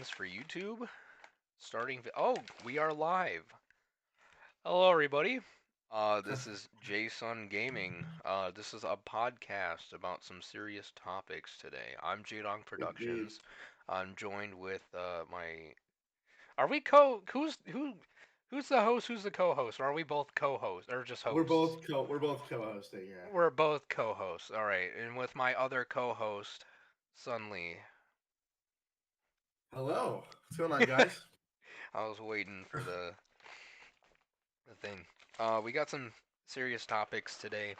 settings for YouTube. Oh, we are live. Hello, everybody. This is Jason Gaming. This is a podcast about some serious topics today. I'm Jadong Indeed. Productions. I'm joined with my. Are we co? Who's the host? Who's the co-host? Or are we both co-hosts or just hosts? We're both co-hosting. Yeah. We're both co-hosts. All right, and with my other co-host, Sun Lee. Hello. What's going on, guys? I was waiting for the thing. We got some serious topics today.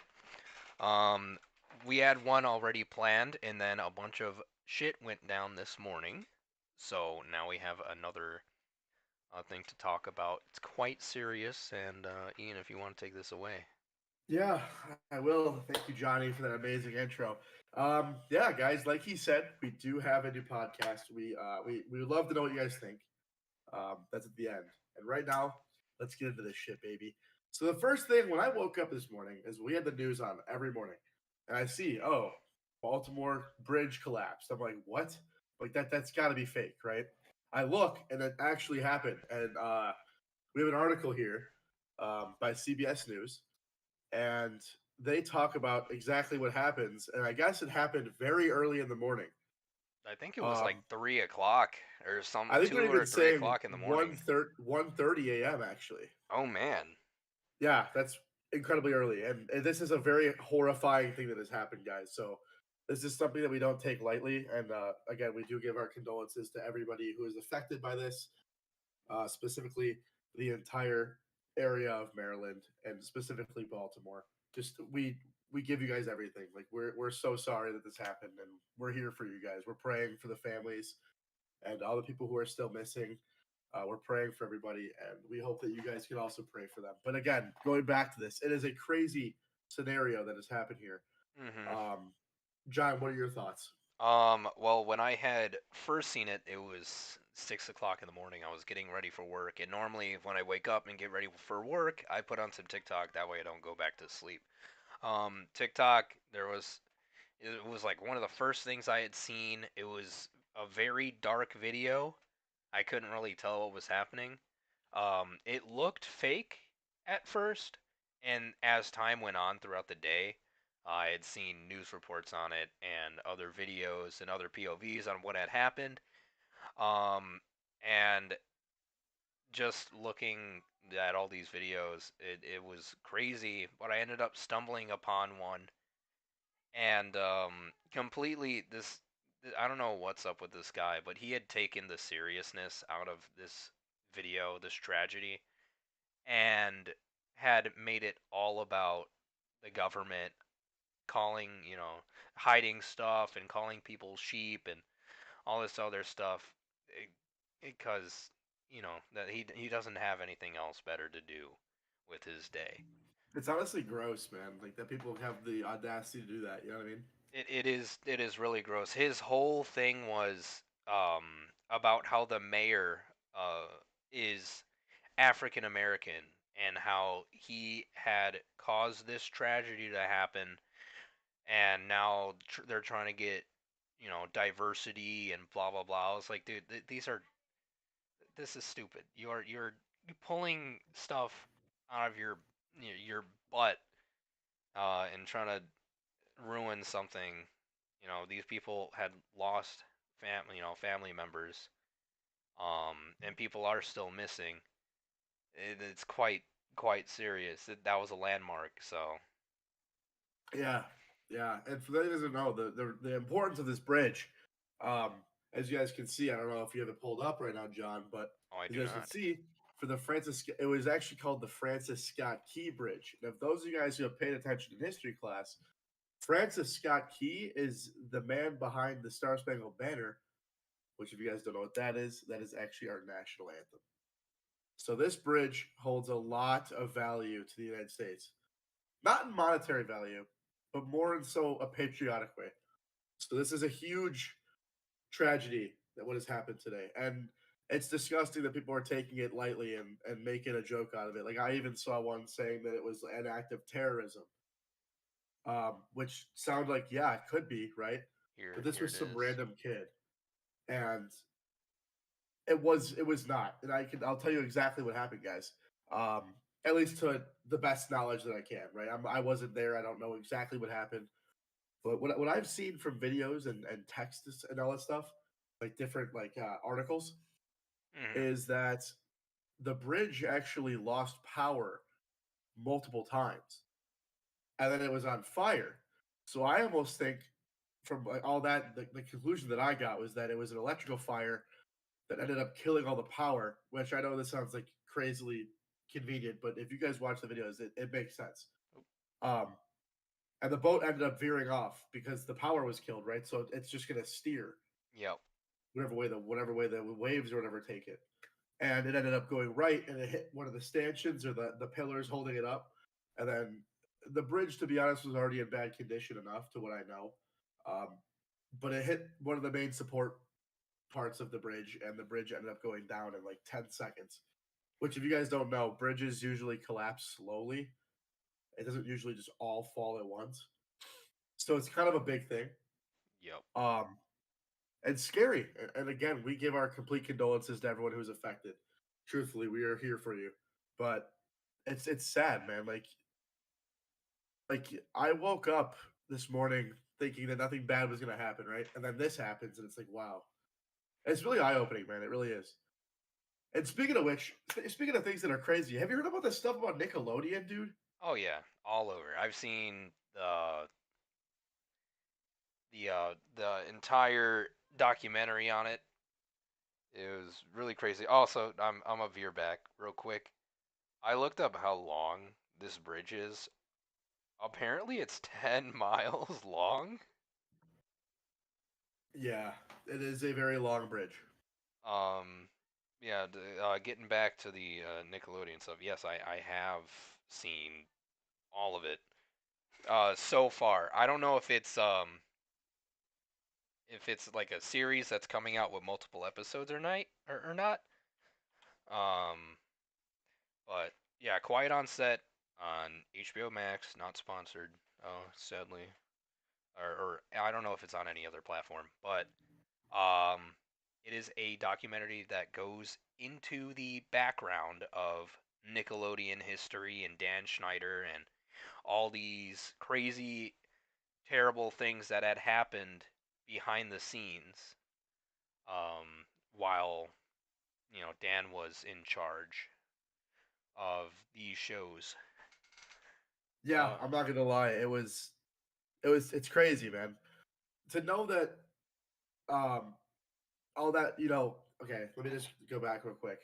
Um, we had one already planned, and then a bunch of shit went down this morning. So now we have another thing to talk about. It's quite serious, and Ian, if you want to take this away. Yeah, I will. Thank you, Johnny, for that amazing intro. Yeah, guys, like he said, we do have a new podcast. We would love to know what you guys think. That's at the end. And right now, let's get into this shit, baby. So the first thing when I woke up this morning is we had the news on every morning, and I see, oh, Baltimore bridge collapsed. I'm like, what? Like that's got to be fake, right? I look, and it actually happened, and we have an article here by CBS News, and they talk about exactly what happens. And I guess it happened very early in the morning. I think it was like Um, 3 o'clock or some I think they're 2 or even three saying o'clock in the morning. 1:30 a.m. actually. Oh man. Yeah, that's incredibly early, and this is a very horrifying thing that has happened, guys. So this is something that we don't take lightly. And again, we do give our condolences to everybody who is affected by this, specifically the entire area of Maryland and specifically Baltimore. Just we give you guys everything. Like we're so sorry that this happened, and we're here for you guys. We're praying for the families and all the people who are still missing. We're praying for everybody, and we hope that you guys can also pray for them. But again, going back to this, it is a crazy scenario that has happened here. Mhm. Um, John, what are your thoughts? Well, when I had first seen it, it was 6 o'clock in the morning. I was getting ready for work, and normally when I wake up and get ready for work, I put on some TikTok. That way, I don't go back to sleep. TikTok, it was like one of the first things I had seen. It was a very dark video. I couldn't really tell what was happening. It looked fake at first, and as time went on throughout the day, I had seen news reports on it and other videos and other POVs on what had happened. Um, and just looking at all these videos, it was crazy. But I ended up stumbling upon one and completely this. I don't know what's up with this guy, but he had taken the seriousness out of this video, this tragedy, and had made it all about the government calling, hiding stuff and calling people sheep and all this other stuff because, that he doesn't have anything else better to do with his day. It's honestly gross, man. Like that people have the audacity to do that. You know what I mean? It is really gross. His whole thing was about how the mayor is African American and how he had caused this tragedy to happen, and now they're trying to get diversity and blah blah blah. I was like, dude, this is stupid. You pulling stuff out of your butt and trying to ruin something. These people had lost family members, and people are still missing. It's quite serious. That was a landmark. So Yeah, yeah. And for those who doesn't know, the importance of this bridge, um, as you guys can see, I don't know if you have it pulled up right now, John, but oh, I as do you guys can not. see, for the Francis, it was actually called the Francis Scott Key Bridge. And if those of you guys who have paid attention in history class, Francis Scott Key is the man behind the Star Spangled Banner, which, if you guys don't know what that is actually our national anthem. So this bridge holds a lot of value to the United States, not in monetary value, but more in so a patriotic way. So this is a huge tragedy that what has happened today, and it's disgusting that people are taking it lightly and making a joke out of it. Like I even saw one saying that it was an act of terrorism, which sound like yeah, it could be right, but Here this here was it some is. random kid, and it was not, and I'll tell you exactly what happened, guys. At least to the best knowledge that I can. Right, I wasn't there. I don't know exactly what happened, but what I've seen from videos and texts and all that stuff, like different like articles, Hmm. is that the bridge actually lost power multiple times, and then it was on fire. So I almost think from like all that, the conclusion that I got was that it was an electrical fire that ended up killing all the power. Which I know this sounds like crazily convenient, but if you guys watch the videos, it makes sense. Um, and the boat ended up veering off because the power was killed, right? So it's just gonna steer Yep. whatever way the waves or whatever take it. And it ended up going right, and it hit one of the stanchions or the pillars holding it up, and then the bridge, to be honest, was already in bad condition enough to what I know, um, but it hit one of the main support parts of the bridge, and the bridge ended up going down in like 10 seconds. Which, if you guys don't know, bridges usually collapse slowly. It doesn't usually just all fall at once, so it's kind of a big thing. Yep. Um, and scary. And again, we give our complete condolences to everyone who's affected. Truthfully, we are here for you. But it's sad, man. Like I woke up this morning thinking that nothing bad was gonna happen, right? And then this happens, and it's like, wow, it's really eye opening, man. It really is. And speaking of which, speaking of things that are crazy, have you heard about this stuff about Nickelodeon, dude? Oh yeah, all over. I've seen the entire documentary on it. It was really crazy. Also, I'm a veer back real quick. I looked up how long this bridge is. Apparently, it's 10 miles long. Yeah, it is a very long bridge. Um, yeah. Getting back to the Nickelodeon stuff. Yes, I have seen all of it. So far, I don't know if it's like a series that's coming out with multiple episodes or not. Um, but yeah, Quiet on Set on HBO Max, not sponsored. Oh, sadly, or I don't know if it's on any other platform, but um, it is a documentary that goes into the background of Nickelodeon history and Dan Schneider and all these crazy, terrible things that had happened behind the scenes while Dan was in charge of these shows. Yeah, Uh, I'm not gonna lie, it's crazy, man. To know that um all that, okay, let me just go back real quick.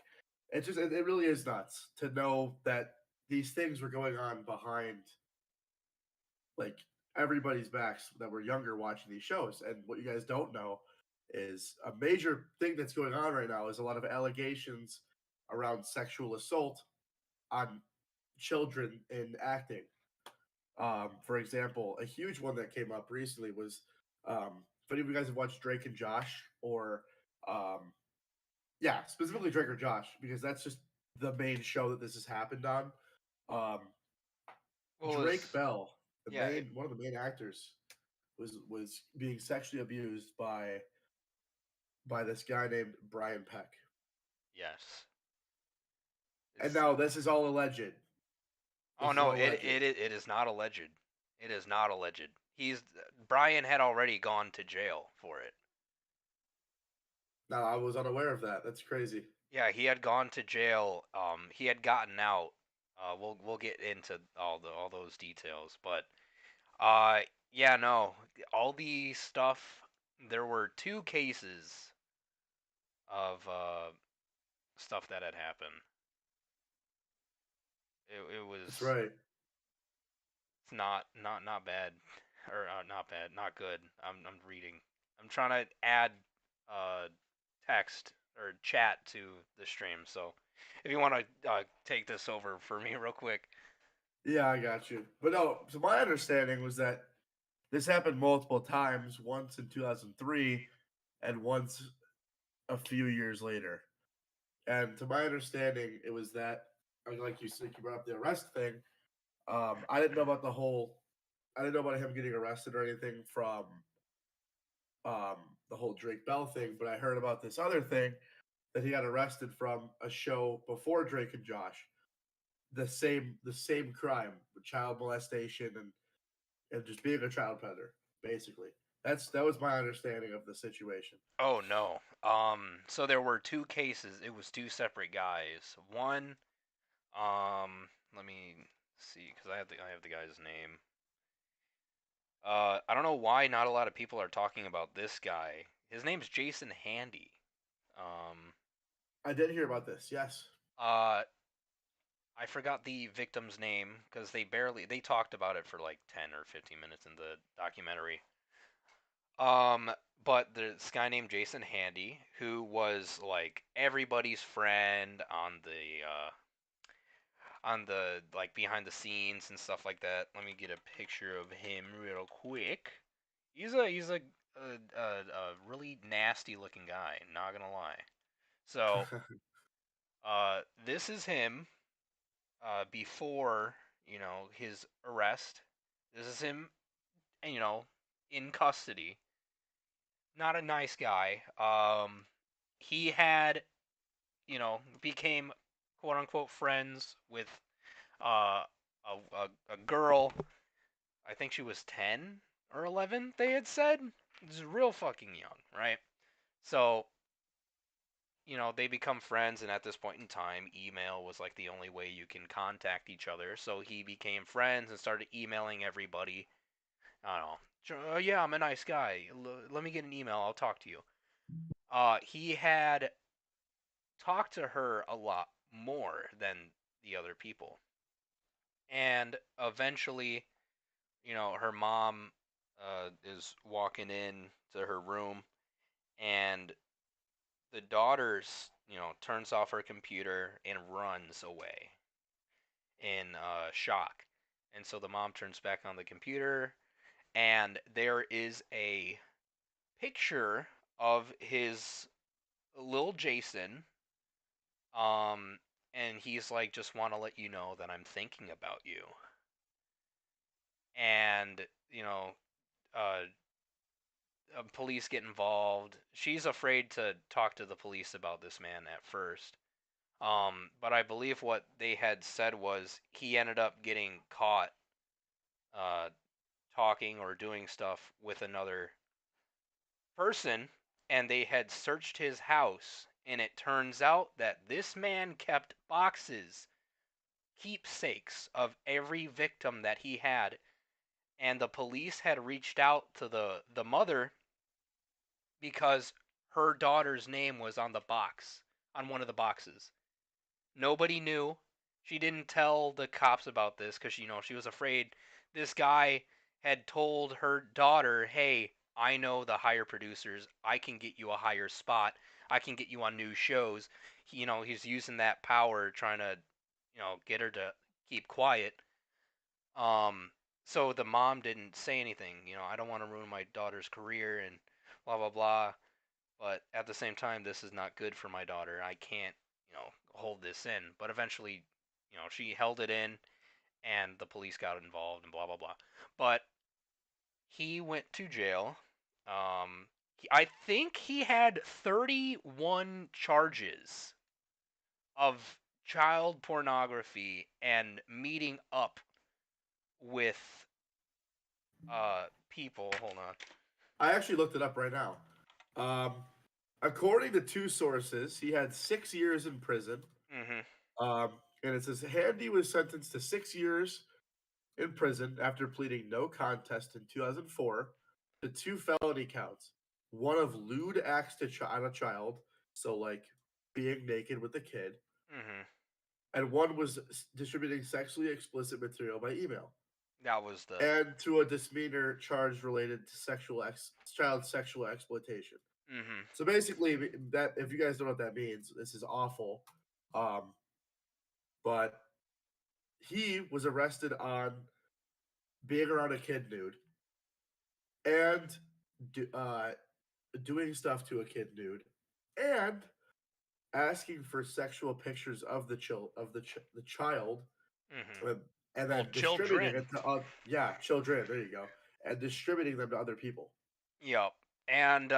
It really is nuts to know that these things were going on behind like everybody's backs that were younger watching these shows. And what you guys don't know is a major thing that's going on right now is a lot of allegations around sexual assault on children in acting. For example, a huge one that came up recently was if any of you guys have watched Drake and Josh, or um, yeah, specifically Drake or Josh, because that's just the main show that this has happened on. Um, well, Drake Bell, the yeah, main one of the main actors, was being sexually abused by this guy named Brian Peck. yes. And It's now this is all alleged. oh This is no, all alleged. it is not alleged. It is not alleged. He's Brian had already gone to jail for it. Now I was unaware of that. That's crazy. Yeah, he had gone to jail. He had gotten out. We'll get into all those details, but uh, yeah, no, all the stuff. There were two cases of stuff that had happened. It That's was right. it's not bad, or not bad, not good. I'm reading. I'm trying to add uh text or chat to the stream. So if you want to take this over for me real quick. Yeah, I got you. But no, so my understanding was that this happened multiple times, once in 2003 and once a few years later. And to my understanding, it was that, like you said, you brought up the arrest thing. I didn't know about I didn't know about him getting arrested or anything from um, the whole Drake Bell thing, but I heard about this other thing that he got arrested from a show before Drake and Josh. The same crime, child molestation and just being a child predator, basically. That was my understanding of the situation. Oh no. So there were two cases. It was two separate guys. One, let me see, because I have the guy's name. I don't know why not a lot of people are talking about this guy. His name's Jason Handy. Um, I did hear about this. Yes. uh, I forgot the victim's name because they talked about it for like 10 or 15 minutes in the documentary. Um, but this guy named Jason Handy, who was like everybody's friend on the like behind the scenes and stuff like that. Let me get a picture of him real quick. He's a really nasty looking guy. Not gonna lie. So this is him before his arrest. This is him, you know, in custody. Not a nice guy. He had became quote unquote friends with uh, a girl. I think she was 10 or 11. They had said it's real fucking young, right? So they become friends, and at this point in time, email was like the only way you can contact each other. So he became friends and started emailing everybody. I don't know. Yeah, I'm a nice guy. Let me get an email. I'll talk to you. He had talked to her a lot more than the other people, and eventually, her mom is walking in to her room, and the daughter, turns off her computer and runs away in shock. And so the mom turns back on the computer, and there is a picture of his little Jason. Um, and he's like, just want to let you know that I'm thinking about you. And, uh, police get involved. She's afraid to talk to the police about this man at first. But I believe what they had said was he ended up getting caught uh, talking or doing stuff with another person, and they had searched his house, and it turns out that this man kept boxes, keepsakes of every victim that he had, and the police had reached out to the mother because her daughter's name was on the box, on one of the boxes. Nobody knew. She didn't tell the cops about this because she was afraid this guy had told her daughter, "Hey, I know the higher producers. I can get you a higher spot. I can get you on new shows." He's using that power trying to, get her to keep quiet. Um, so the mom didn't say anything. I don't want to ruin my daughter's career and blah blah blah. But at the same time, this is not good for my daughter. I can't, hold this in. But eventually, she held it in, and the police got involved, and blah blah blah. But he went to jail. I think he had 31 charges of child pornography and meeting up with people. Hold on. I actually looked it up right now. Um, According to two sources, he had 6 years in prison. Mhm. Um, and it says Handy was sentenced to 6 years in prison after pleading no contest in 2004 to two felony counts. One of lewd acts on a child, so like being naked with a kid, Mhm. and one was distributing sexually explicit material by email, That was the. and to a misdemeanor charge related to child sexual exploitation. Mhm. So basically, that if you guys don't know what that means, this is awful. Um, but he was arrested on being around a kid nude and do, doing stuff to a kid nude and asking for sexual pictures of the child, Mhm. uh, and Well, then distributing it children. to children. There you go, and distributing them to other people. Yep. And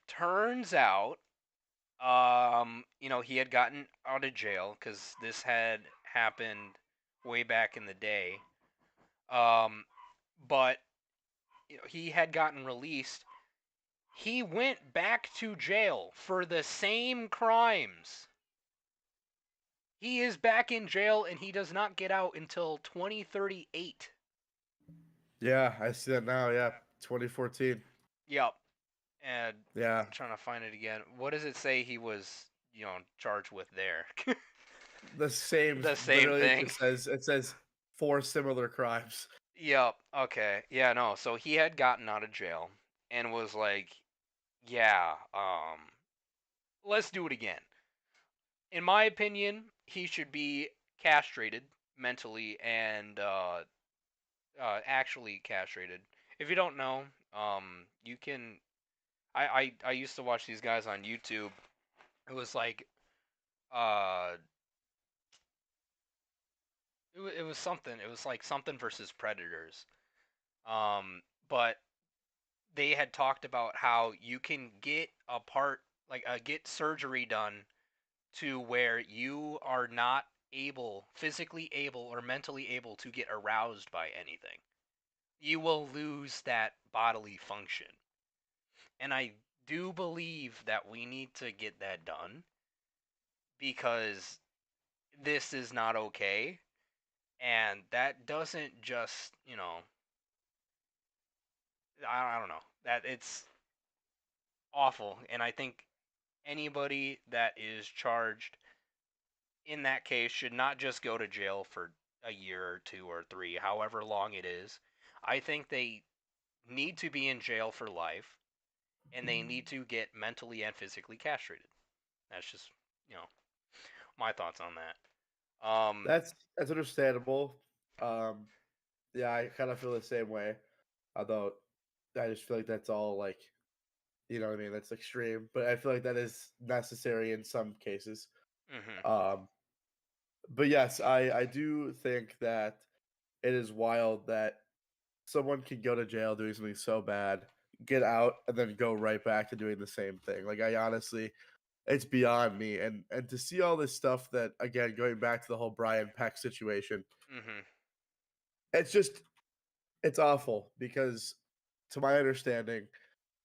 turns out, he had gotten out of jail because this had happened way back in the day. Um, but he had gotten released. He went back to jail for the same crimes. He is back in jail and he does not get out until 2038. Yeah, I see that now. Yeah, 2014. Yep. And Yeah, I'm trying to find it again. What does it say he was, charged with there? the same. The same Literally, thing. it says four similar crimes. Yep. Okay. Yeah, no. So he had gotten out of jail and was like, "Yeah, let's do it again." In my opinion, he should be castrated mentally and actually castrated. If you don't know, you can. I used to watch these guys on YouTube. It was like uh, it was something. It was like something versus predators. But they had talked about how you can get a part like get surgery done to where you are not physically able or mentally able to get aroused by anything. You will lose that bodily function. And I do believe that we need to get that done because this is not okay. And that doesn't just, I don't know, that it's awful. And I think anybody that is charged in that case should not just go to jail for a year or two or three, however long it is. I think they need to be in jail for life and they need to get mentally and physically castrated. That's just, you know, my thoughts on that. That's understandable. Um, yeah, I kind of feel the same way. Although I just feel like that's all like, you know what I mean? That's extreme, but I feel like that is necessary in some cases. Mhm. Um, but yes, I do think that it is wild that someone can go to jail doing something so bad, get out, and then go right back to doing the same thing. Like I honestly, it's beyond me. And to see all this stuff that again, going back to the whole Brian Peck situation, Mhm. it's just it's awful because to my understanding,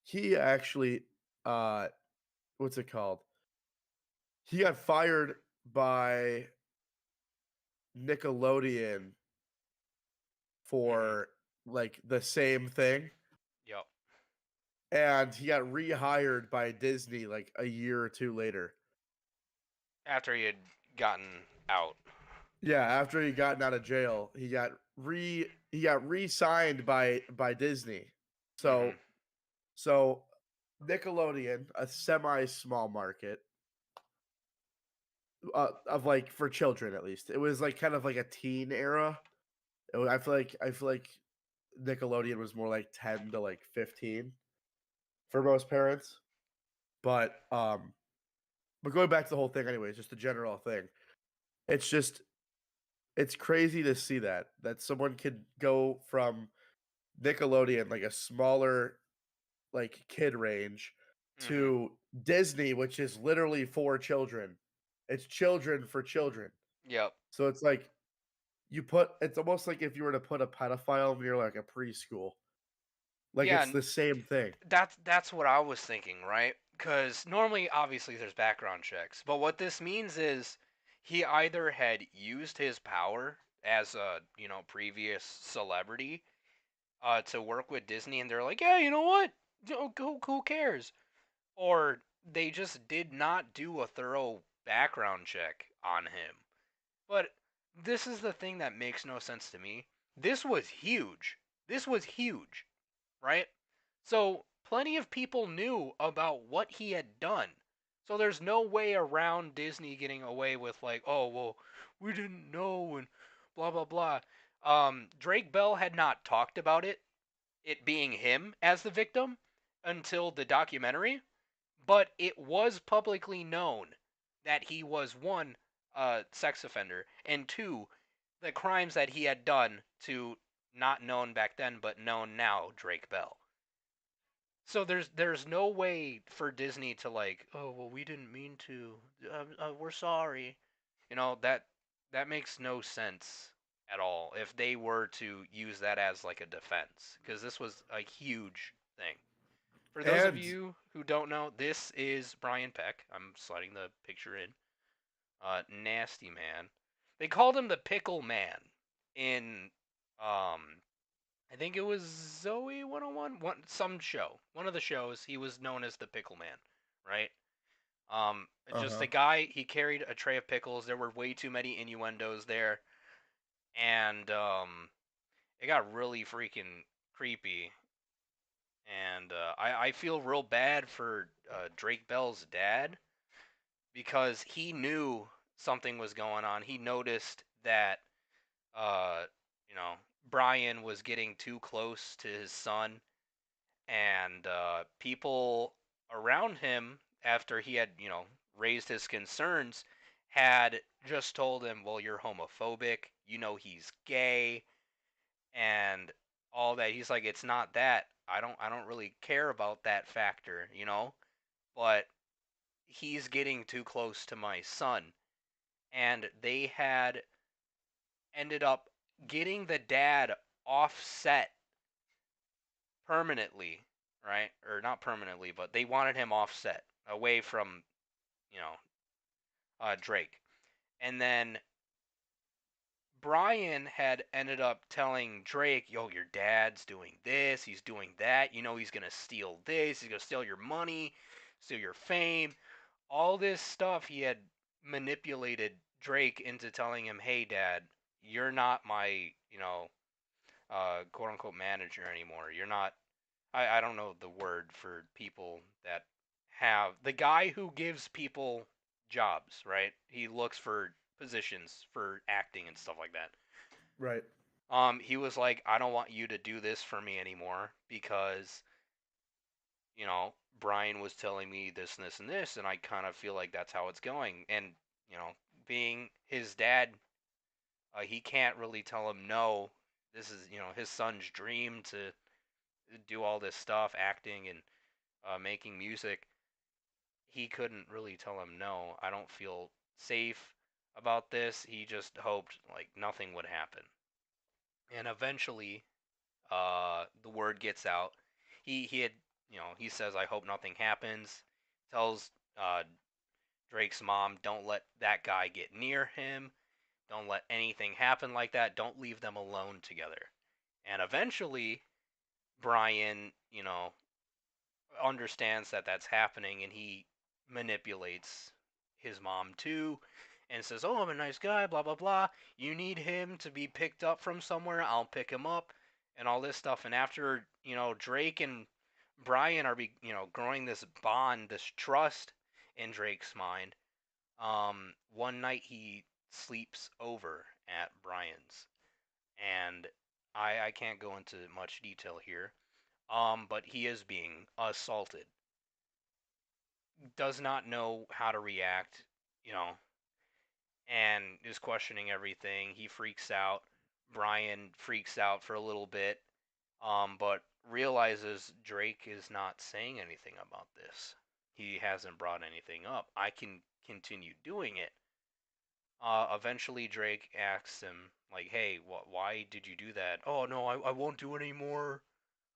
he actually what's it called? He got fired by Nickelodeon Mhm. for like the same thing, Yep. and he got rehired by Disney like a year or two later. After he had gotten out. Yeah, after he gotten out of jail, he got re-signed by Disney. Mhm. So so Nickelodeon, a semi small market of like for children at least. It was like kind of like a teen era. I feel like Nickelodeon was more like 10 to like 15 for most parents. But but going back to the whole thing anyways, just the general thing. It's just it's crazy to see that someone could go from Nickelodeon, like a smaller like kid range, Mhm. to Disney, which is literally for children. It's children for children. Yep. So it's almost like if you were to put a pedophile near like a preschool. Like Yeah, it's the same thing. that's what I was thinking, right? Because normally, obviously, there's background checks, but what this means is he either had used his power as a previous celebrity to work with Disney, and they're like, yeah, you know what? Who cares? Or they just did not do a thorough background check on him. But this is the thing that makes no sense to me. This was huge. This was huge, right? So plenty of people knew about what he had done. So there's no way around Disney getting away with like, oh well, we didn't know and blah blah blah. Drake Bell had not talked about it being him as the victim until the documentary, but it was publicly known that he was one, a sex offender, and two, the crimes that he had done to not known back then but known now Drake Bell. So there's no way for Disney to like, oh well, we didn't mean to. We're sorry. That makes no sense at all if they were to use that as like a defense, because this was a huge thing. For those of And you who don't know, this is Brian Peck. I'm sliding the picture in. Nasty man. They called him the Pickle Man in I think it was Zoe 101, some show. One of the shows, he was known as the Pickle Man, right? uh Just huh. a guy, he carried a tray of pickles. There were way too many innuendos there, and it got really freaking creepy. And I feel real bad for Drake Bell's dad because he knew something was going on. He noticed that, uh, you know, Brian was getting too close to his son, and people around him, after he had raised his concerns, had just told him, well, you're homophobic, he's gay, and all that. He's like, it's not that. I don't really care about that factor, but he's getting too close to my son. And they had ended up getting the dad offset permanently, right? Or not permanently, but they wanted him offset away from, you know, Drake. And then Brian had ended up telling Drake, yo, your dad's doing this, he's doing that, he's gonna steal this, he's gonna steal your money, steal your fame, all this stuff. He had manipulated Drake into telling him, hey, dad, you're not my, quote unquote manager anymore. You're not, I don't know the word for people that have the guy who gives people jobs, right? He looks for positions for acting and stuff like that. Right. He was like, I don't want you to do this for me anymore because, Brian was telling me this and this and this, and I kind of feel like that's how it's going. And, you know, being his dad, he can't really tell him no. This is, his son's dream to do all this stuff, acting and making music. He couldn't really tell him no. I don't feel safe about this. He just hoped like nothing would happen. And eventually, the word gets out. He had, he says, I hope nothing happens. Tells Drake's mom, don't let that guy get near him. Don't let anything happen like that. Don't leave them alone together. And eventually, Brian, understands that that's happening, and he manipulates his mom too, and says, oh, I'm a nice guy, blah blah blah, you need him to be picked up from somewhere, I'll pick him up, and all this stuff. And after, Drake and Brian are growing this bond, this trust in Drake's mind, one night he sleeps over at Brian's, and I can't go into much detail here, but he is being assaulted, does not know how to react, you know, and is questioning everything. He freaks out. Brian freaks out for a little bit, but realizes Drake is not saying anything about this. He hasn't brought anything up. I can continue doing it. Eventually, Drake asks him, like, hey, why did you do that? Oh, no, I won't do it anymore.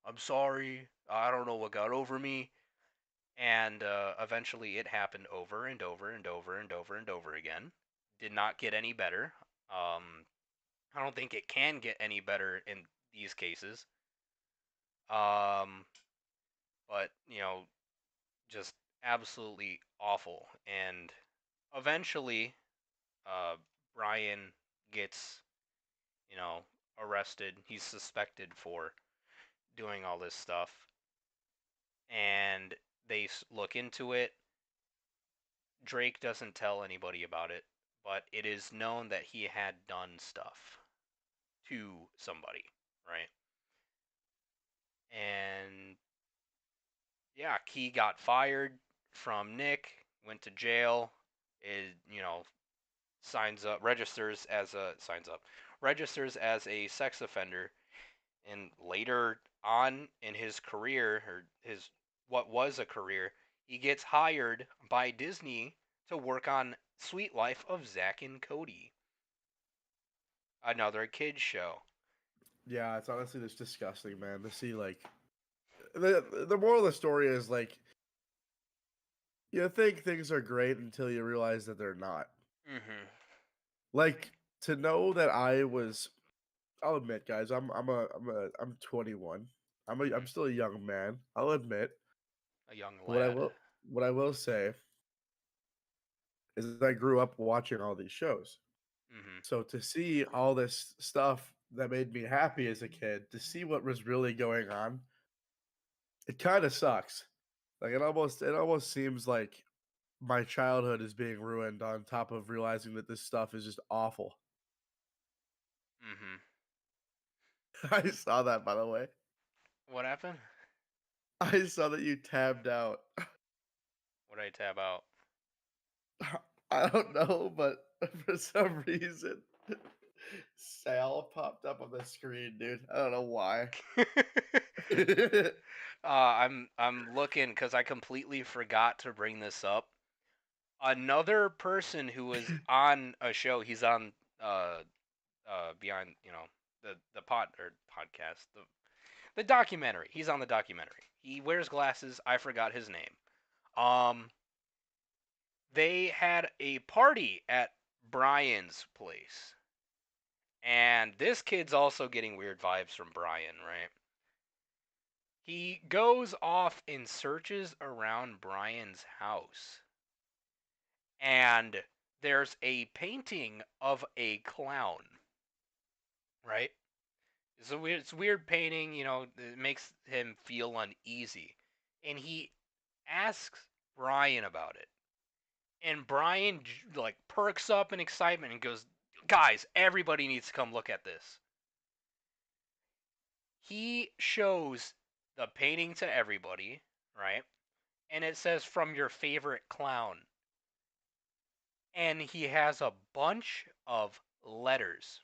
I'm sorry. I don't know what got over me. And eventually it happened over and over and over and over and over again. Did not get any better. Um, I don't think it can get any better in these cases. Um, but just absolutely awful. And eventually, uh, Brian gets you know arrested. He's suspected for doing all this stuff, and they look into it. Drake doesn't tell anybody about it, but it is known that he had done stuff to somebody, right? And yeah, Key got fired from Nick, went to jail, is registers as a sex offender, and later on in his career, or his what was a career. He gets hired by Disney to work on Sweet Life of Zack and Cody, another kids show. Yeah, it's honestly just disgusting, man. To see like the moral of the story is like you think things are great until you realize that they're not. Mhm. Like to know that I'll admit, guys, I'm 21. I'm Mhm. still a young man. I'll admit. A young But what I lad. will what I will say is that I grew up watching all these shows. Mhm. So to see all this stuff that made me happy as a kid, to see what was really going on, it kind of sucks. Like it almost seems like my childhood is being ruined on top of realizing that this stuff is just awful. Mhm. I saw that by the way. What happened? I saw that you tabbed out. What did I tab out? I don't know, but for some reason Sal popped up on the screen, dude. I don't know why. I'm looking because I completely forgot to bring this up. Another person who was on a show. He's on uh behind the podcast the documentary. He's on the documentary. He wears glasses. I forgot his name. Um, they had a party at Brian's place, and this kid's also getting weird vibes from Brian, right? He goes off and searches around Brian's house, and there's a painting of a clown, right? It's a weird painting, it makes him feel uneasy. And he asks Brian about it. And Brian like perks up in excitement and goes, "Guys, everybody needs to come look at this." He shows the painting to everybody, right? And it says from your favorite clown. And he has a bunch of letters,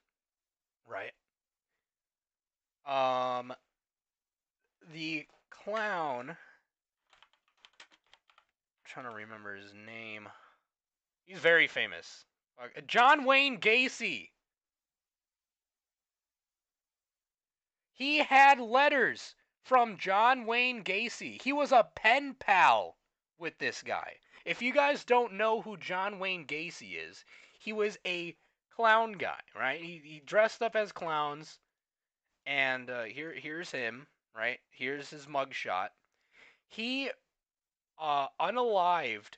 right? Um the clown, trying to remember his name. He's very famous. John Wayne Gacy. He had letters from John Wayne Gacy. He was a pen pal with this guy. If you guys don't know who John Wayne Gacy is, he was a clown guy, right? He dressed up as clowns, and here's him, right? Here's his mugshot. He unalived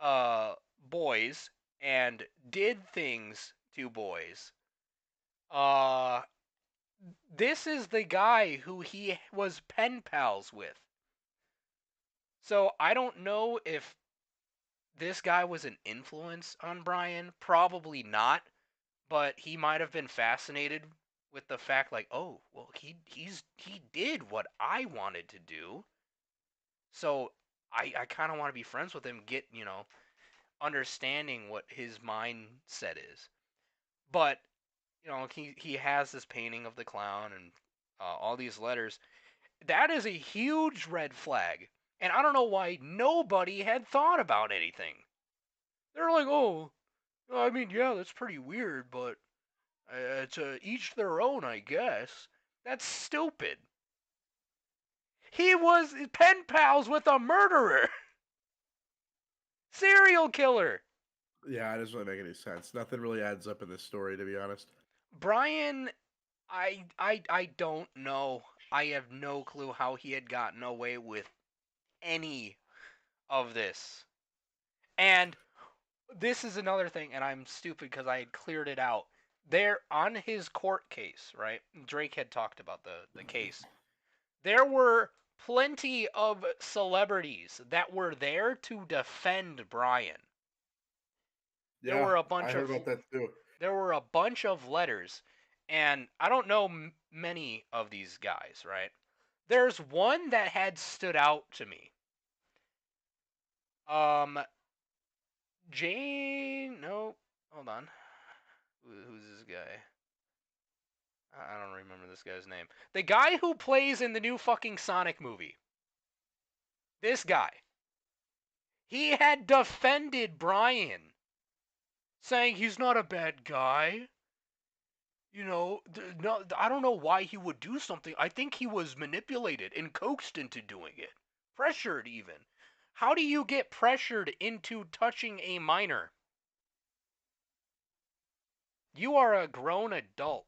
uh, boys and did things to boys. Uh, this is the guy who he was pen pals with. So I don't know if this guy was an influence on Brian. Probably not, but he might have been fascinated with the fact, like, oh, well, he did what I wanted to do. So I kind of want to be friends with him. Get understanding what his mindset is. But he has this painting of the clown and all these letters. That is a huge red flag. And I don't know why nobody had thought about anything. They're like, oh, I mean, yeah, that's pretty weird, but it's each their own, I guess. That's stupid. He was pen pals with a murderer, serial killer. Yeah, it doesn't really make any sense. Nothing really adds up in this story, to be honest. Brian, I don't know. I have no clue how he had gotten away with any of this. And this is another thing, and I'm stupid because I had cleared it out. There on his court case, right? Drake had talked about the case. There were plenty of celebrities that were there to defend Brian. There Yeah, were a I bunch heard of about that too. letters, and I don't know many of these guys, right? There's one that had stood out to me. Um, Jane. No, hold on. Who's this guy? I don't remember this guy's name. The guy who plays in the new fucking Sonic movie. This guy, he had defended Brian, saying he's not a bad guy. No, I don't know why he would do something. I think he was manipulated and coaxed into doing it, pressured even. How do you get pressured into touching a minor? You are a grown adult,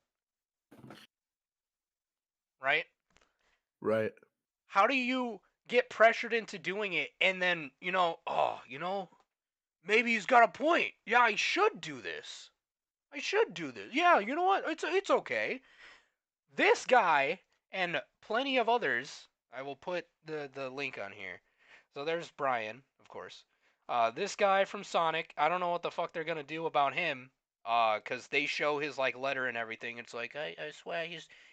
right? Right. How do you get pressured into doing it and then, maybe he's got a point. Yeah, I should do this. I should do this. Yeah, you know what? It's okay. This guy and plenty of others, I will put the link on here. So there's Brian, of course. This guy from Sonic, I don't know what the fuck they're gonna do about him. Cause they show his like letter and everything. It's like I swear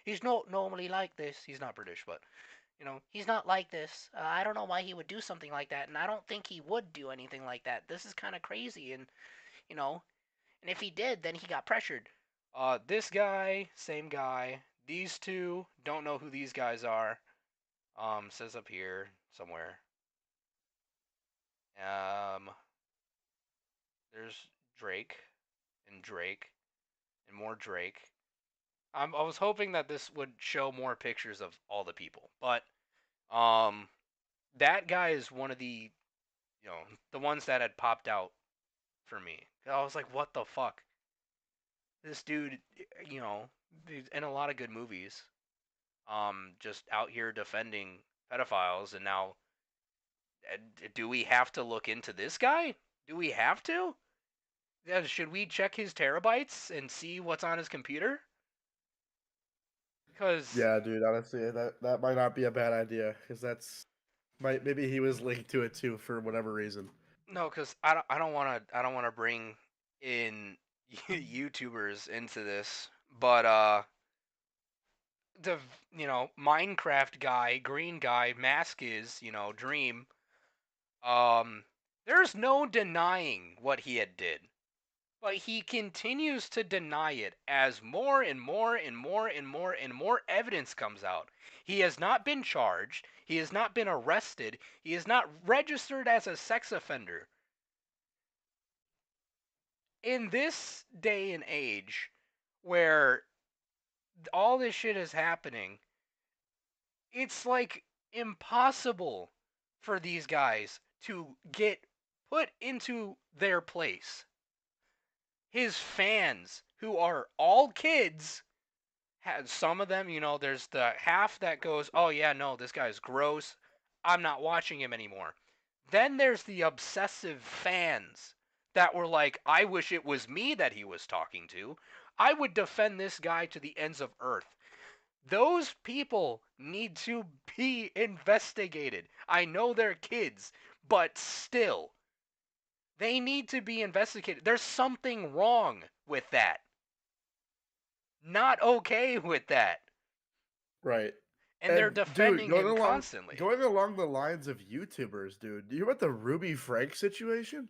he's not normally like this. He's not British, but he's not like this. I don't know why he would do something like that, and I don't think he would do anything like that. This is kind of crazy, and you know, and if he did, then he got pressured. This guy, same guy. These two, don't know who these guys are. Says up here somewhere. Um, there's Drake and Drake and more Drake. I was hoping that this would show more pictures of all the people, but um, that guy is one of the ones that had popped out for me. I was like, what the fuck? This dude, you know, in a lot of good movies, just out here defending pedophiles, and now do we have to look into this guy? Do we have to? Yeah, should we check his terabytes and see what's on his computer? Because Yeah, dude. Honestly, that might not be a bad idea because that's might maybe he was linked to it too for whatever reason. no, because I don't want to bring in YouTubers into this, but the Minecraft guy, green guy, mask is Dream. Um, there's no denying what he had did. But he continues to deny it as more and more and more and more and more evidence comes out. He has not been charged. He has not been arrested. He is not registered as a sex offender. In this day and age where all this shit is happening, it's like impossible for these guys to get put into their place. His fans, who are all kids, had some of them, there's the half that goes, "Oh yeah, no, this guy's gross. I'm not watching him anymore." Then there's the obsessive fans that were like, "I wish it was me that he was talking to. I would defend this guy to the ends of earth." Those people need to be investigated. I know they're kids, but still, they need to be investigated. There's something wrong with that. Not okay with that. Right. And they're And dude, defending him constantly. going along the lines of YouTubers, dude. Do you hear about the Ruby Frank situation?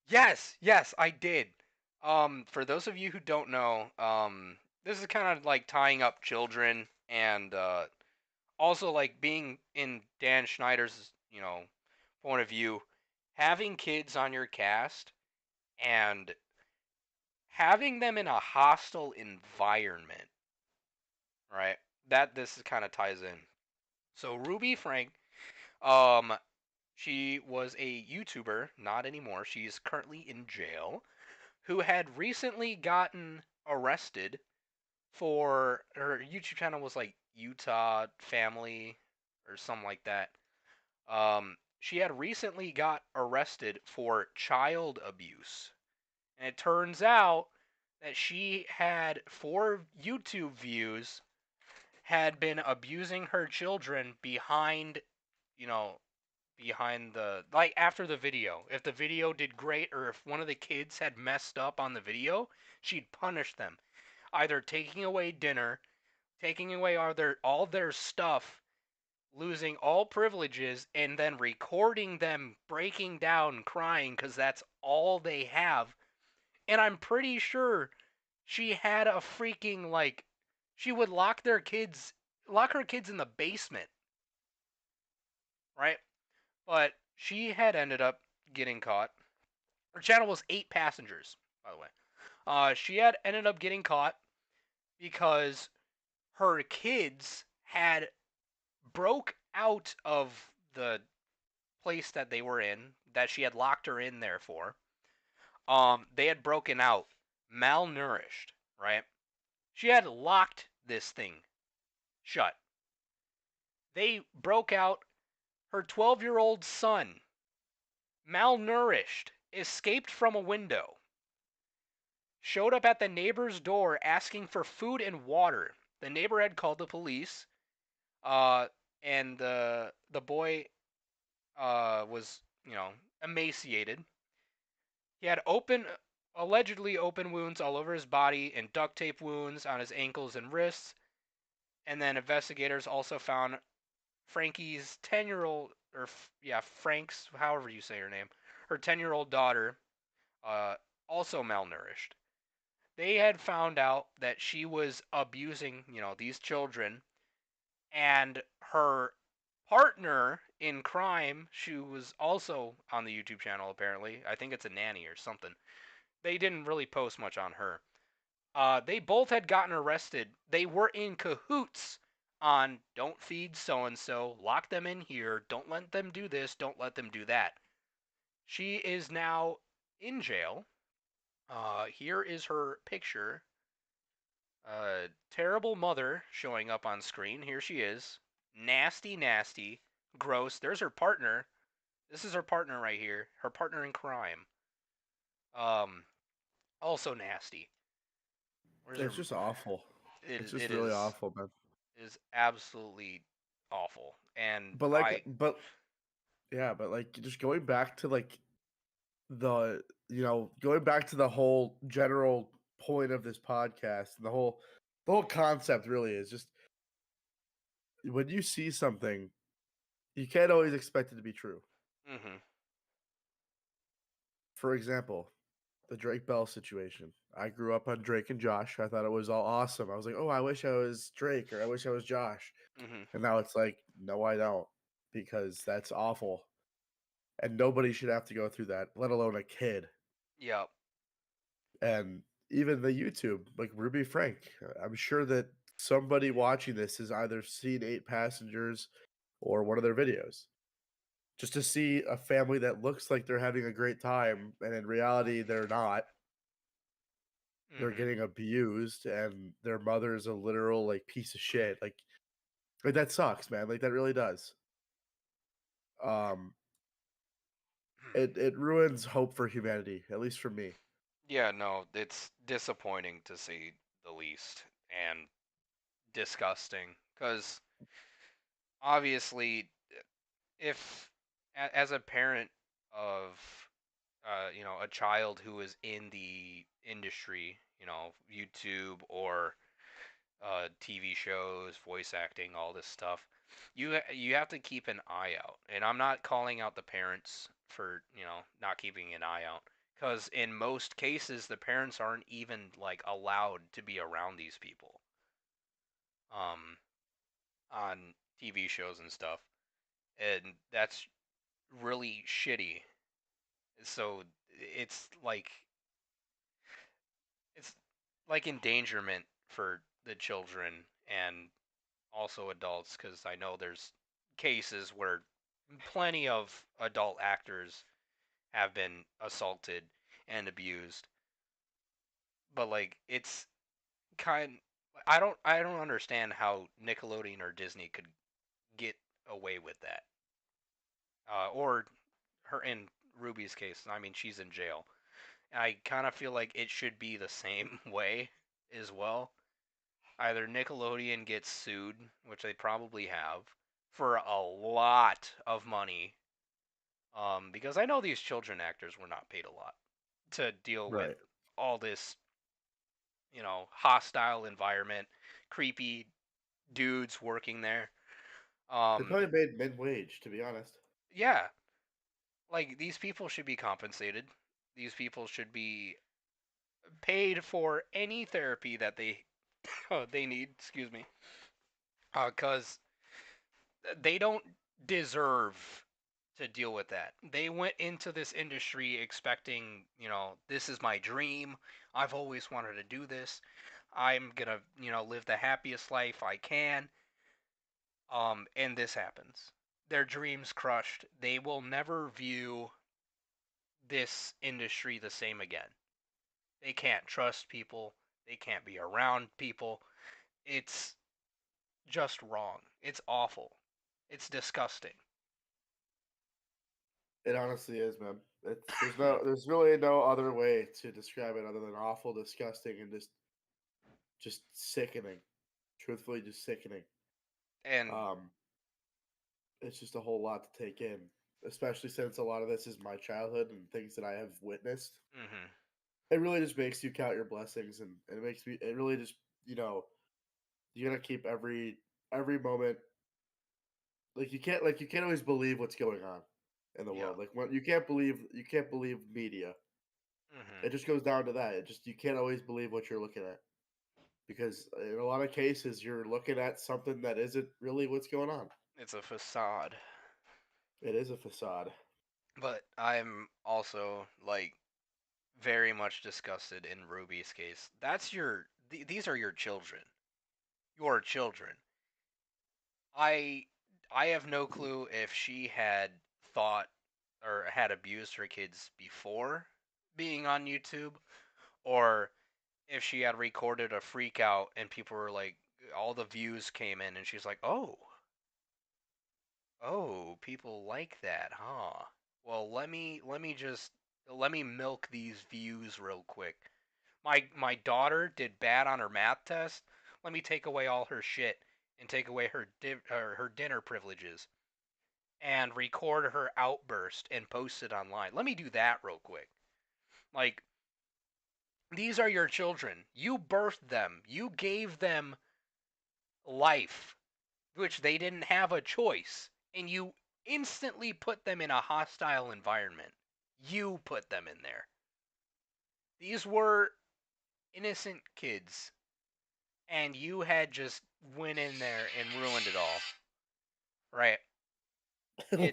Yes, yes, I did. For those of you who don't know, this is kind of like tying up children and also like being in Dan Schneider's, point of view, having kids on your cast and having them in a hostile environment, right? That this kind of ties in. So Ruby Frank, um, she was a YouTuber, not anymore. She's currently in jail, who had recently gotten arrested for her YouTube channel was like Utah Family or something like that. She had recently got arrested for child abuse. And it turns out that she had, for YouTube views, had been abusing her children you know, behind the like after the video. If the video did great or if one of the kids had messed up on the video, she'd punish them, either taking away dinner, taking away all their stuff, losing all privileges, and then recording them breaking down crying cuz that's all they have. And I'm pretty sure she had a freaking like she would lock her kids in the basement, right? But she had ended up getting caught. Her channel was 8 passengers, by the way. She had ended up getting caught because her kids had broke out of the place that they were in, that she had locked her in there for. They had broken out, malnourished, right? She had locked this thing shut. They broke out. Her 12-year-old son, malnourished, escaped from a window, showed up at the neighbor's door asking for food and water. The neighbor had called the police, uh, and the boy was, emaciated. He had allegedly open wounds all over his body and duct tape wounds on his ankles and wrists. And then investigators also found Frankie's 10-year-old, or yeah, Frank's, however you say her name, her 10-year-old daughter, uh, also malnourished. They had found out that she was abusing, these children, and her partner in crime, she was also on the YouTube channel apparently. I think it's a nanny or something. They didn't really post much on her. They both had gotten arrested. They were in cahoots on don't feed so and so, lock them in here, don't let them do this, don't let them do that. She is now in jail. Here is her picture. Terrible mother showing up on screen. Here she is. Nasty, nasty, gross. There's her partner. This is her partner right here. Her partner in crime. Um, Also nasty. Where's her? It's just awful. It It's is. just It really is. awful, man. Is absolutely awful. And But like, I. but yeah, but like, just going back to like going back to the whole general point of this podcast, the whole concept really is just when you see something, you can't always expect it to be true. Mhm. For example, the Drake Bell situation. I grew up on Drake and Josh. I thought it was all awesome. I was like, oh, I wish I was Drake or I wish I was Josh. Mhm. And now it's like, no, I don't, because that's awful. And nobody should have to go through that, let alone a kid. Yep. And even the YouTube, like Ruby Frank, I'm sure that somebody watching this has either seen 8 passengers or one of their videos. Just to see a family that looks like they're having a great time, and in reality, they're not. They're Mhm. getting abused, and their mother is a literal like piece of shit. Like that sucks, man. Like that really does. Um, it ruins hope for humanity, at least for me. Yeah. No, it's disappointing to say the least, and disgusting. Because obviously, if as a parent of a child who is in the industry, YouTube or TV shows, voice acting, all this stuff, you have to keep an eye out. And I'm not calling out the parents for not keeping an eye out, because in most cases the parents aren't even like allowed to be around these people um, on TV shows and stuff, and that's really shitty. So it's like it's like endangerment for the children and also adults, because I know there's cases where plenty of adult actors have been assaulted and abused. But like it's kind I don't understand how Nickelodeon or Disney could get away with that. Or her, in Ruby's case, I mean, she's in jail. I kind of feel like it should be the same way as well. Either Nickelodeon gets sued, which they probably have, for a lot of money, because I know these children actors were not paid a lot to deal with Right. all this, hostile environment, creepy dudes working there. They Um, probably made mid wage, to be honest. yeah, like these people should be compensated. These people should be paid for any therapy that they need. Excuse me, because they don't deserve to deal with that. They went into this industry expecting, this is my dream. I've always wanted to do this. I'm going to, live the happiest life I can. And this happens. Their dreams crushed. They will never view this industry the same again. They can't trust people. They can't be around people. It's just wrong. It's awful. It's disgusting. It honestly is, man. It's there's really no other way to describe it other than awful, disgusting, and just sickening. Truthfully, just sickening. And Um, it's just a whole lot to take in, especially since a lot of this is my childhood and things that I have witnessed. mhm, It really just makes you count your blessings, and it makes me. It really just you know you gotta keep every moment like you can't always believe what's going on in the yeah. world. Like when you can't believe media. Mhm. It just goes down to that. It just you can't always believe what you're looking at because in a lot of cases you're looking at something that isn't really what's going on. It's a facade. It is a facade. But I'm also like very much disgusted in Ruby's case. These are your children. Your children. I I have no clue if she had thought or had abused her kids before being on YouTube, or if she had recorded a freak out and people were like, all the views came in and she's like, oh, people like that, huh? Well, let me milk these views real quick. My daughter did bad on her math test. Let me take away all her shit and take away her dinner privileges and record her outburst and post it online. Let me do that real quick. Like, these are your children. You birthed them. You gave them life, which they didn't have a choice, and you instantly put them in a hostile environment. You put them in there. These were innocent kids, and you had just went in there and ruined it all. Right?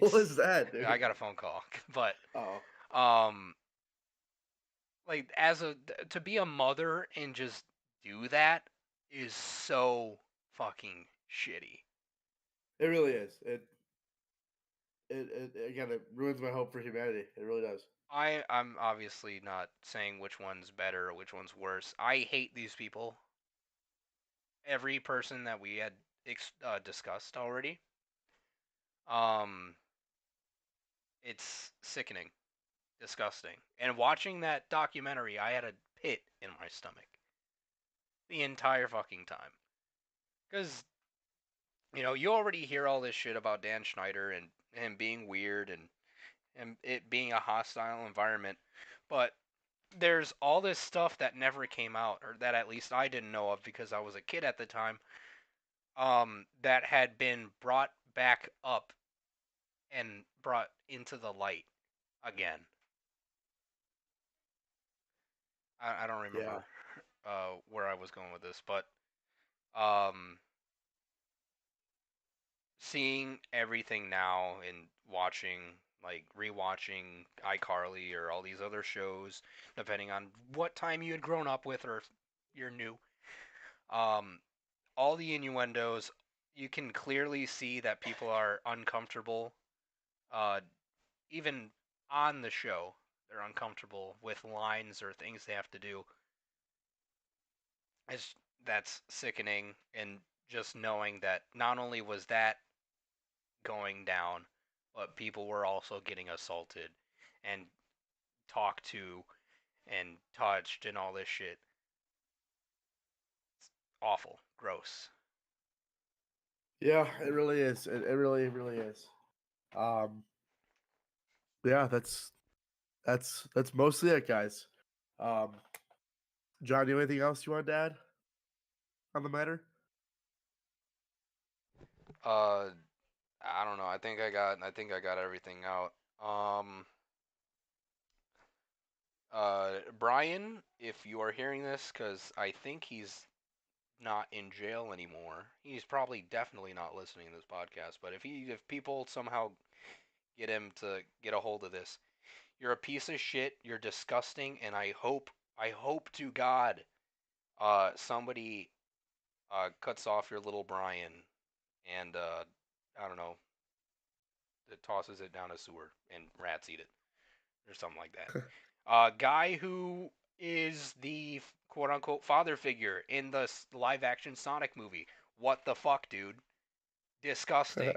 What It's was that, I dude? got a phone call, but Oh, um like to be a mother and just do that is so fucking shitty. it really is. It again it ruins my hope for humanity. It really does. I'm obviously not saying which one's better or which one's worse. I hate these people. Every person that we had discussed already. Um, it's sickening, disgusting. And watching that documentary, I had a pit in my stomach the entire fucking time. Because you already hear all this shit about Dan Schneider and him being weird and it being a hostile environment, but there's all this stuff that never came out, or that at least I didn't know of because I was a kid at the time, that had been brought back up and brought into the light again. I don't Yeah, remember where I was going with this, but um, seeing everything now and watching, like rewatching iCarly or all these other shows, depending on what time you had grown up with or if you're new, um, all the innuendos, you can clearly see that people are uncomfortable. Uh, Even on the show, they're uncomfortable with lines or things they have to do. It's That's sickening, and just knowing that not only was that going down, but people were also getting assaulted and talked to and touched and all this shit. It's awful, gross. yeah, it really is. It really really is. Um, yeah, that's mostly it, guys. Um, John, you have anything else you want to add on the matter? Uh, I don't know. I think I got everything out. Um, Brian, if you are hearing this, because I think he's not in jail anymore. He's probably definitely not listening to this podcast. But if people somehow get him to get a hold of this. You're a piece of shit. You're disgusting, and I hope to God, somebody cuts off your little Brian and I don't know, it tosses it down a sewer and rats eat it or something like that. Guy who is the quote unquote father figure in the live action Sonic movie. What the fuck, dude? Disgusting.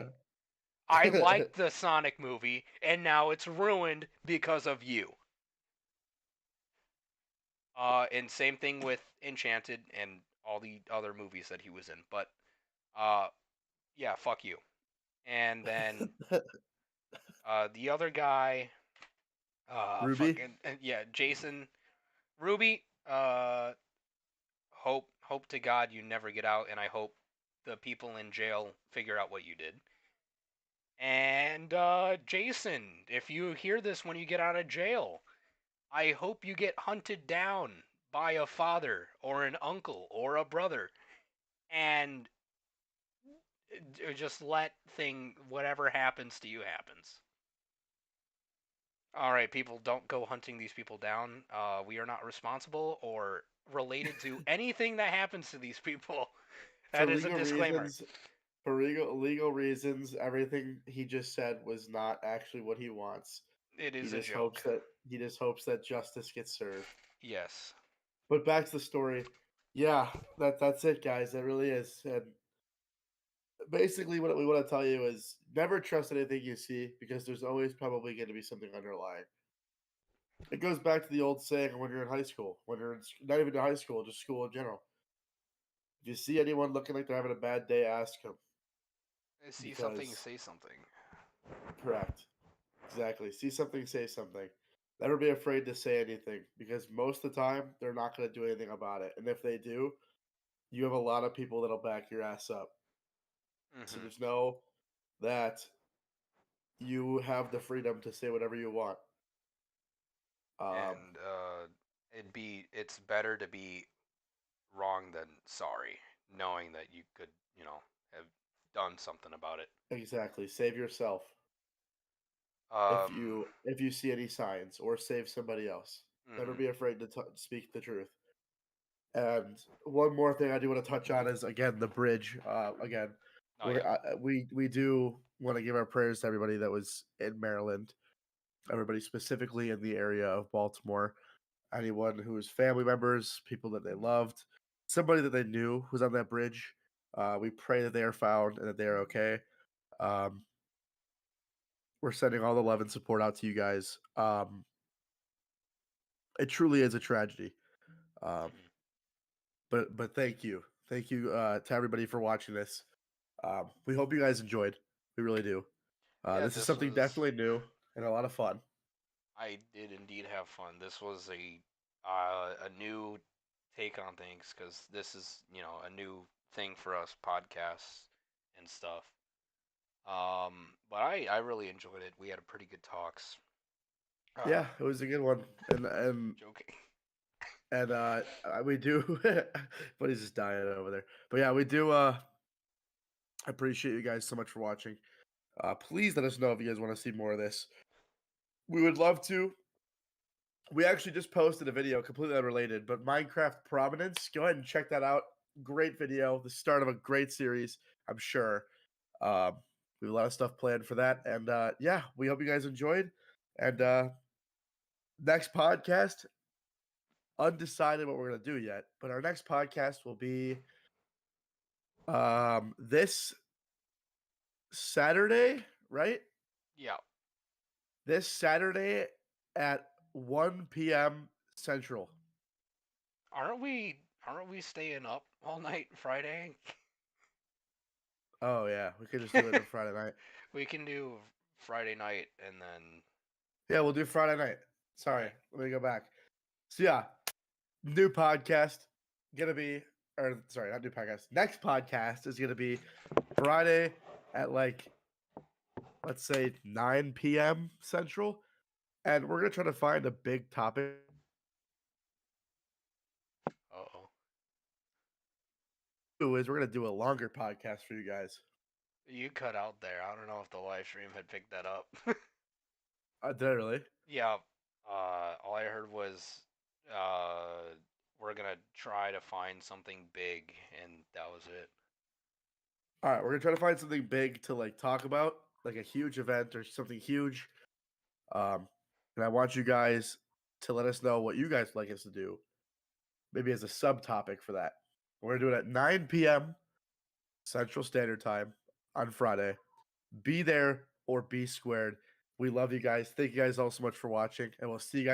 I liked the Sonic movie, and now it's ruined because of you. And same thing with Enchanted and all the other movies that he was in. But uh, yeah, fuck you. And then the other guy, Ruby. fucking yeah, Jason Ruby. Hope to God you never get out, and I hope the people in jail figure out what you did. And Jason, if you hear this when you get out of jail, I hope you get hunted down by a father or an uncle or a brother, and just let whatever happens to you happens. All right, people, don't go hunting these people down. We are not responsible or related to anything that happens to these people. For That is a legal disclaimer. reasons, for legal reasons, everything he just said was not actually what he wants. It He is a just hopes joke. that justice gets served. Yes. But back to the story. Yeah, that's it, guys. That really is. And basically, what we want to tell you is never trust anything you see because there's always probably going to be something underlying. It goes back to the old saying when you're in high school, when you're in, not even in high school, just school in general. If you see anyone looking like they're having a bad day, ask them See something, because say something. correct. Exactly. See something, say something. Never be afraid to say anything because most of the time they're not going to do anything about it. And if they do, you have a lot of people that'll back your ass up. So Hmm. just know that you have the freedom to say whatever you want. Um, And it's better to be wrong than sorry, knowing that you could, have done something about it. exactly. Save yourself Um. if you see any signs, or save somebody else. Never Hmm. be afraid to speak the truth. And one more thing I do want to touch on is again the bridge. Again, Oh yeah. we do want to give our prayers to everybody that was in Maryland, everybody specifically in the area of Baltimore, anyone whose family members, people that they loved, somebody that they knew who's on that bridge. We pray that they are found and that they are okay. Um, we're sending all the love and support out to you guys. It truly is a tragedy. Um, Hmm. but thank you to everybody for watching this. We hope you guys enjoyed. We really do. Yeah, This is this something was. definitely new and a lot of fun. I did indeed have fun. This was a new take on things because this is a new thing for us podcasts and stuff. But I really enjoyed it. We had a pretty good talks. Uh, Yeah, it was a good one, joking. we do, but he's just dying over there. But yeah, we do. Appreciate you guys so much for watching. Please let us know if you guys want to see more of this. We would love to. We actually just posted a video completely unrelated, but Minecraft Prominence. Go ahead and check that out. Great video. The start of a great series, I'm sure. Um, we have a lot of stuff planned for that. And yeah, we hope you guys enjoyed. And next podcast, undecided what we're going to do yet, but our next podcast will be this Saturday, right? Yeah, This Saturday at 1 p.m. Central. aren't we staying up all night Friday? Oh, yeah. We could just do it on Friday night. We can do Friday night and then. Yeah, we'll do Friday night. All Sorry. right. Let me go back. So, yeah, new podcast gonna be, or sorry, not new podcast. Next podcast is gonna be Friday at like, let's say 9 p.m. Central. And we're gonna try to find a big topic. Uh oh. Is we're gonna do a longer podcast for you guys. You cut out there. I don't know if the live stream had picked that up. Literally. Yeah. All I heard was uh, we're gonna try to find something big, and that was it. All right, we're gonna try to find something big to like talk about, like a huge event or something huge. Um, and I want you guys to let us know what you guys would like us to do, maybe as a subtopic for that. We're gonna do it at 9 p.m. Central Standard Time on Friday. Be there or be squared. We love you guys. Thank you guys all so much for watching, and we'll see you guys.